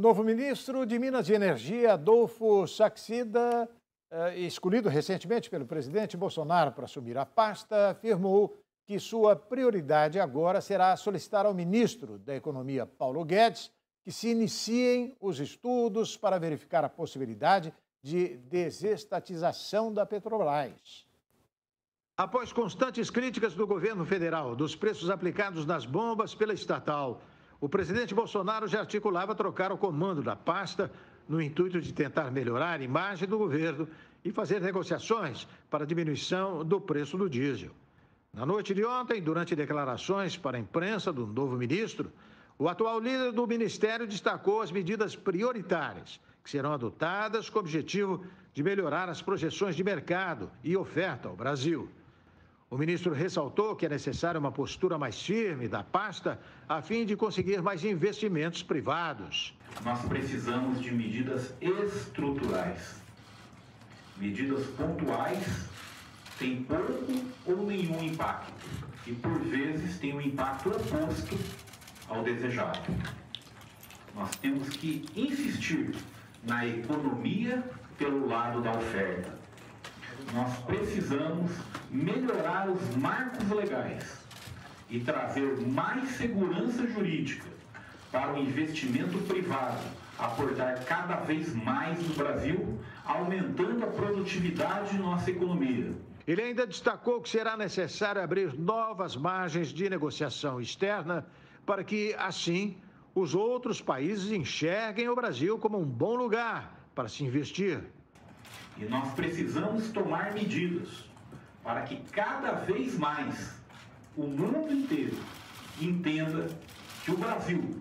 novo ministro de Minas e Energia, Adolfo Saxida, escolhido recentemente pelo presidente Bolsonaro para assumir a pasta, afirmou que sua prioridade agora será solicitar ao ministro da Economia, Paulo Guedes, que se iniciem os estudos para verificar a possibilidade de desestatização da Petrobras. Após constantes críticas do governo federal dos preços aplicados nas bombas pela estatal, o presidente Bolsonaro já articulava trocar o comando da pasta no intuito de tentar melhorar a imagem do governo e fazer negociações para a diminuição do preço do diesel. Na noite de ontem, durante declarações para a imprensa do novo ministro, o atual líder do ministério destacou as medidas prioritárias que serão adotadas com o objetivo de melhorar as projeções de mercado e oferta ao Brasil. O ministro ressaltou que é necessária uma postura mais firme da pasta a fim de conseguir mais investimentos privados. Nós precisamos de medidas estruturais. Medidas pontuais têm pouco ou nenhum impacto e, por vezes, têm um impacto oposto ao desejado. Nós temos que insistir na economia pelo lado da oferta. Nós precisamos melhorar os marcos legais e trazer mais segurança jurídica para o investimento privado aportar cada vez mais no Brasil, aumentando a produtividade de nossa economia. Ele ainda destacou que será necessário abrir novas margens de negociação externa para que, assim, os outros países enxerguem o Brasil como um bom lugar para se investir. E nós precisamos tomar medidas para que cada vez mais o mundo inteiro entenda que o Brasil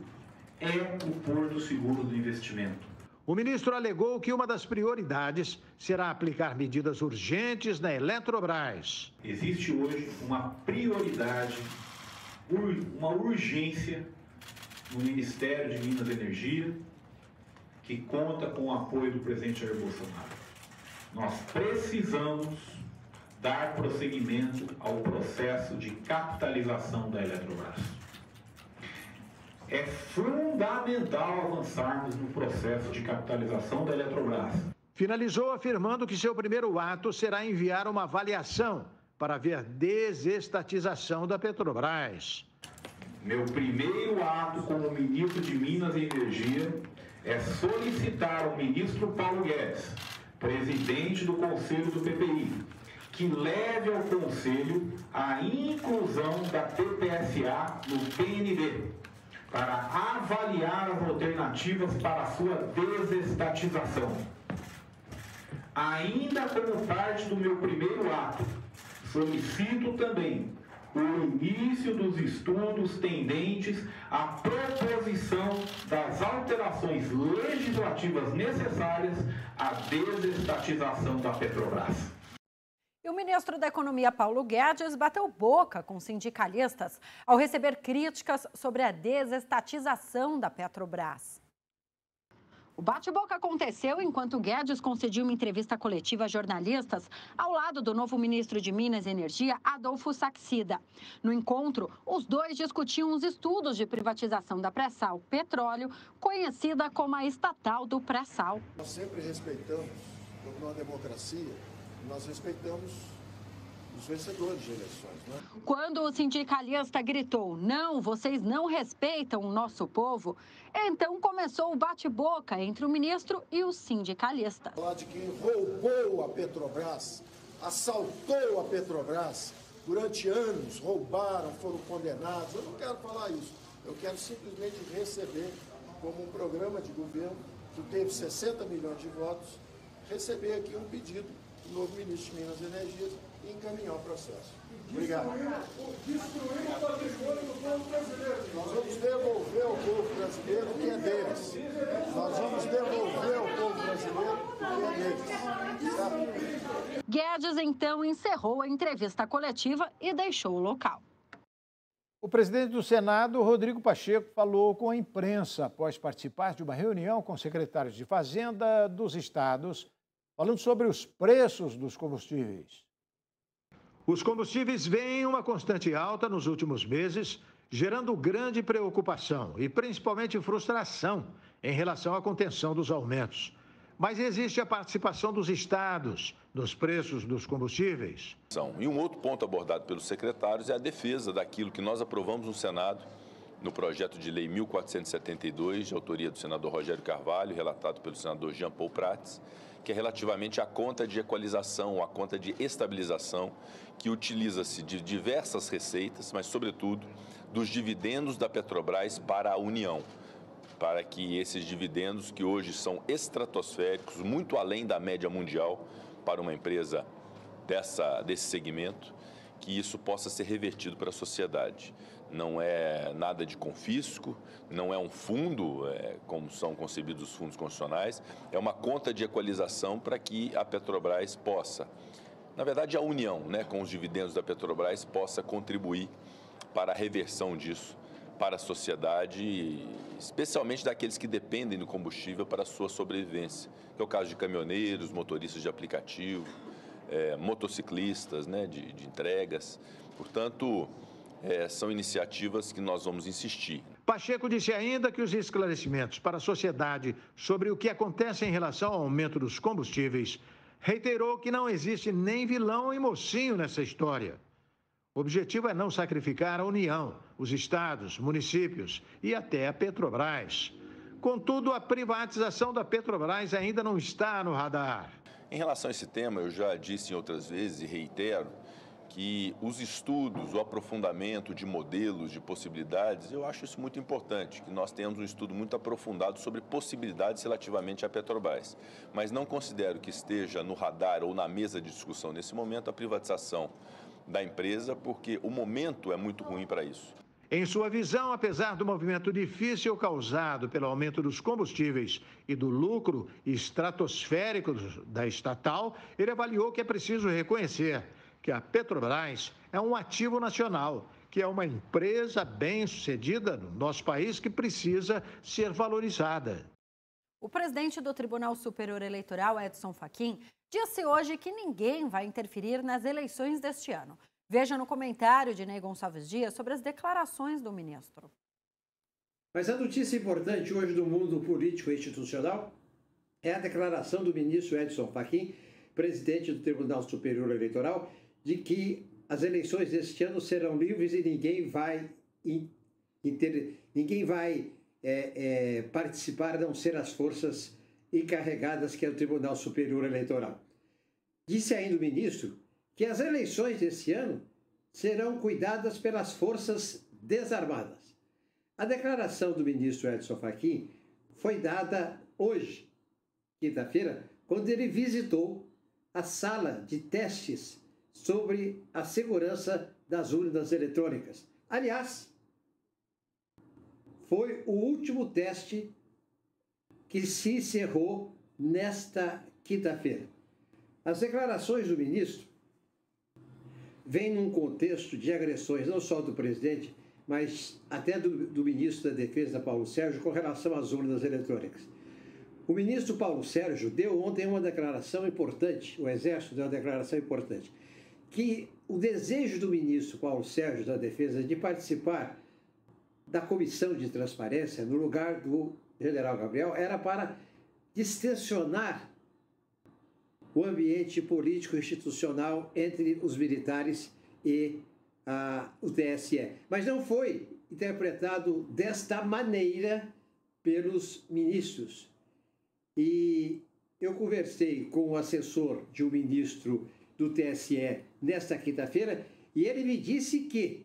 é o porto seguro do investimento. O ministro alegou que uma das prioridades será aplicar medidas urgentes na Eletrobras. Existe hoje uma prioridade, uma urgência no Ministério de Minas e Energia, que conta com o apoio do presidente Jair Bolsonaro. Nós precisamos dar prosseguimento ao processo de capitalização da Eletrobras. É fundamental avançarmos no processo de capitalização da Eletrobras. Finalizou afirmando que seu primeiro ato será enviar uma avaliação para ver desestatização da Petrobras. Meu primeiro ato como ministro de Minas e Energia é solicitar ao ministro Paulo Guedes, presidente do Conselho do PPI, que leve ao Conselho a inclusão da PPSA no PND, para avaliar as alternativas para a sua desestatização. Ainda como parte do meu primeiro ato, solicito também o início dos estudos tendentes à proposição das alterações legislativas necessárias à desestatização da Petrobras. E o ministro da Economia, Paulo Guedes, bateu boca com sindicalistas ao receber críticas sobre a desestatização da Petrobras. O bate-boca aconteceu enquanto Guedes concedia uma entrevista coletiva a jornalistas ao lado do novo ministro de Minas e Energia, Adolfo Saxida. No encontro, os dois discutiam os estudos de privatização da Pré-Sal Petróleo, conhecida como a estatal do Pré-Sal. Nós sempre respeitamos, como numa democracia, nós respeitamos os vencedores de eleições, né? Quando o sindicalista gritou, não, vocês não respeitam o nosso povo, então começou o bate-boca entre o ministro e o sindicalista. Falar de quem roubou a Petrobras, assaltou a Petrobras, durante anos roubaram, foram condenados. Eu não quero falar isso. Eu quero simplesmente receber, como um programa de governo que teve 60 milhões de votos, receber aqui um pedido do novo ministro de Minas e Energia e encaminhar o processo. Obrigado. Destruir o patrimônio do povo brasileiro. Nós vamos devolver ao povo brasileiro o que é deles. Nós vamos devolver ao povo brasileiro o que é deles. Certo? Guedes, então, encerrou a entrevista coletiva e deixou o local. O presidente do Senado, Rodrigo Pacheco, falou com a imprensa após participar de uma reunião com secretários de Fazenda dos estados, falando sobre os preços dos combustíveis. Os combustíveis vêm uma constante alta nos últimos meses, gerando grande preocupação e principalmente frustração em relação à contenção dos aumentos. Mas existe a participação dos estados nos preços dos combustíveis. E um outro ponto abordado pelos secretários é a defesa daquilo que nós aprovamos no Senado, no projeto de lei 1472, de autoria do senador Rogério Carvalho, relatado pelo senador Jean Paul Prats, que é relativamente à conta de equalização, à conta de estabilização, que utiliza-se de diversas receitas, mas, sobretudo, dos dividendos da Petrobras para a União, para que esses dividendos, que hoje são estratosféricos, muito além da média mundial para uma empresa desse segmento, que isso possa ser revertido para a sociedade. Não é nada de confisco, não é um fundo, como são concebidos os fundos constitucionais, é uma conta de equalização para que a Petrobras possa, na verdade a União, com os dividendos da Petrobras, possa contribuir para a reversão disso para a sociedade, especialmente daqueles que dependem do combustível para a sua sobrevivência, que é o caso de caminhoneiros, motoristas de aplicativo, motociclistas, de entregas. Portanto, são iniciativas que nós vamos insistir. Pacheco disse ainda que os esclarecimentos para a sociedade sobre o que acontece em relação ao aumento dos combustíveis, reiterou que não existe nem vilão e mocinho nessa história. O objetivo é não sacrificar a União, os estados, municípios e até a Petrobras. Contudo, a privatização da Petrobras ainda não está no radar. Em relação a esse tema, eu já disse em outras vezes e reitero que os estudos, o aprofundamento de modelos, de possibilidades, eu acho isso muito importante, que nós tenhamos um estudo muito aprofundado sobre possibilidades relativamente à Petrobras. Mas não considero que esteja no radar ou na mesa de discussão nesse momento a privatização da empresa, porque o momento é muito ruim para isso. Em sua visão, apesar do movimento difícil causado pelo aumento dos combustíveis e do lucro estratosférico da estatal, ele avaliou que é preciso reconhecer que a Petrobras é um ativo nacional, que é uma empresa bem-sucedida no nosso país que precisa ser valorizada. O presidente do Tribunal Superior Eleitoral, Edson Fachin, disse hoje que ninguém vai interferir nas eleições deste ano. Veja no comentário de Ney Gonçalves Dias sobre as declarações do ministro. Mas a notícia importante hoje do mundo político e institucional é a declaração do ministro Edson Fachin, presidente do Tribunal Superior Eleitoral, de que as eleições deste ano serão livres e ninguém vai participar, a não ser as forças encarregadas, que é o Tribunal Superior Eleitoral. Disse ainda o ministro que as eleições deste ano serão cuidadas pelas forças desarmadas. A declaração do ministro Edson Fachin foi dada hoje, quinta-feira, quando ele visitou a sala de testes sobre a segurança das urnas eletrônicas. Aliás, foi o último teste que se encerrou nesta quinta-feira. As declarações do ministro vêm num contexto de agressões não só do presidente, mas até do ministro da Defesa, Paulo Sérgio, com relação às urnas eletrônicas. O ministro Paulo Sérgio deu ontem uma declaração importante, o Exército deu uma declaração importante, que o desejo do ministro Paulo Sérgio da Defesa de participar da comissão de transparência no lugar do general Gabriel era para distensionar o ambiente político institucional entre os militares e o TSE. Mas não foi interpretado desta maneira pelos ministros. E eu conversei com o assessor de um ministro do TSE nesta quinta-feira e ele me disse que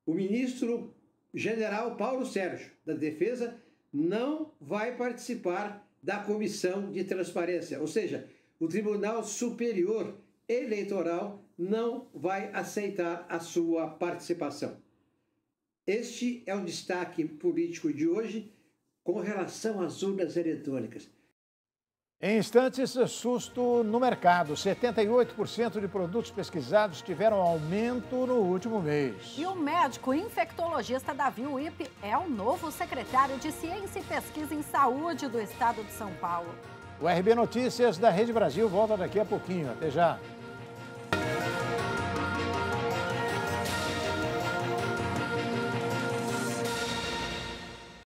o ministro general Paulo Sérgio da Defesa não vai participar da comissão de transparência, ou seja, o Tribunal Superior Eleitoral não vai aceitar a sua participação. Este é o destaque político de hoje com relação às urnas eletrônicas. Em instantes, susto no mercado. 78% de produtos pesquisados tiveram aumento no último mês. E o médico infectologista Davi Uip é o novo secretário de Ciência e Pesquisa em Saúde do Estado de São Paulo. O RB Notícias da Rede Brasil volta daqui a pouquinho. Até já.